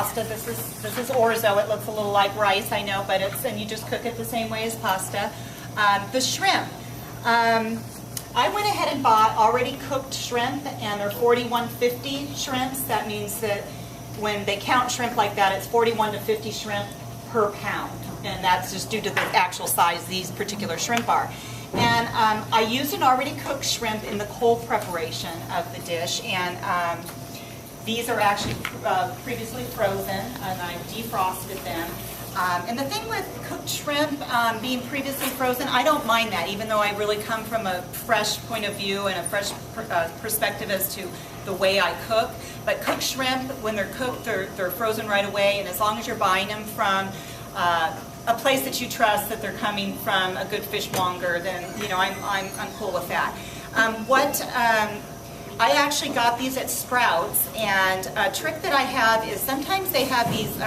pasta. This is orzo. It looks a little like rice, I know, but and you just cook it the same way as pasta. The shrimp. I went ahead and bought already cooked shrimp, and they're 41.50 shrimps. That means that when they count shrimp like that, it's 41 to 50 shrimp per pound, and that's just due to the actual size these particular shrimp are. And I used an already cooked shrimp in the cold preparation of the dish, and these are actually previously frozen, and I defrosted them. And the thing with cooked shrimp being previously frozen, I don't mind that, even though I really come from a fresh point of view and a fresh perspective as to the way I cook. But cooked shrimp, when they're cooked, they're frozen right away, and as long as you're buying them from a place that you trust that they're coming from a good fishmonger, then I'm cool with that. I actually got these at Sprouts, and a trick that I have is sometimes they have these,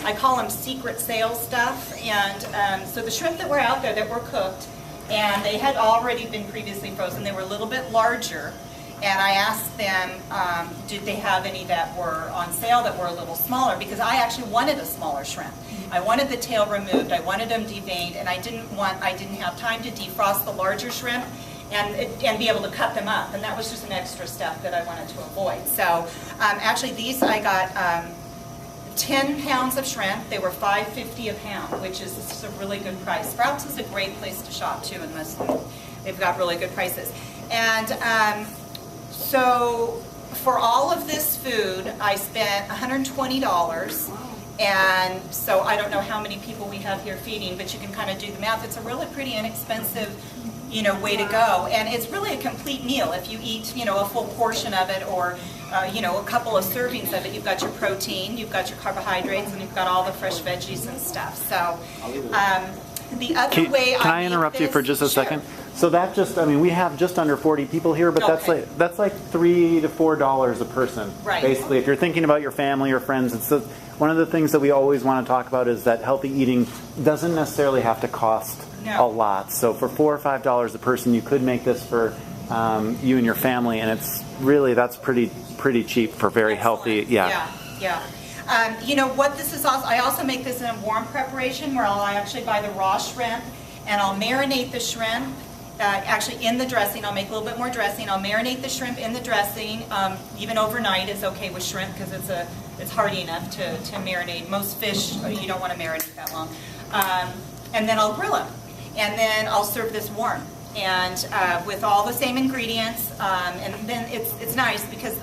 I call them secret sales stuff, and so the shrimp that were out there that were cooked, and they had already been previously frozen, they were a little bit larger, and I asked them, did they have any that were on sale that were a little smaller, because I actually wanted a smaller shrimp. I wanted the tail removed, I wanted them deveined, and I didn't have time to defrost the larger shrimp and be able to cut them up, and that was just an extra step that I wanted to avoid. So actually these I got 10 pounds of shrimp. They were $5.50 a pound, which is just a really good price. Sprouts is a great place to shop too, and they've got really good prices. And so for all of this food, I spent $120. And so I don't know how many people we have here feeding, but you can kind of do the math. It's a really pretty inexpensive, way to go. And it's really a complete meal. If you eat, a full portion of it, or, a couple of servings of it, you've got your protein, you've got your carbohydrates, and you've got all the fresh veggies and stuff. So the other way Can I interrupt you for just a second? So that we have just under 40 people here, but that's like $3 to $4 a person. Right. Basically, if you're thinking about your family or friends, it's one of the things that we always want to talk about is that healthy eating doesn't necessarily have to cost a lot. So for $4 or $5 a person, you could make this for you and your family, and it's really, that's pretty cheap for very healthy. Yeah. What this is also, I also make this in a warm preparation where I'll actually buy the raw shrimp, and I'll marinate the shrimp actually in the dressing. I'll make a little bit more dressing. I'll marinate the shrimp in the dressing. Even overnight is okay with shrimp because it's hardy enough to marinate. Most fish, you don't want to marinate that long. And then I'll grill them. And then I'll serve this warm. And with all the same ingredients. And then it's nice because,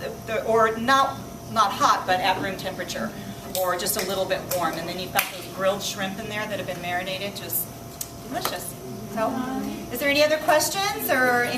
or not hot, but at room temperature. Or just a little bit warm. And then you've got those grilled shrimp in there that have been marinated. Just delicious. So, is there any other questions or any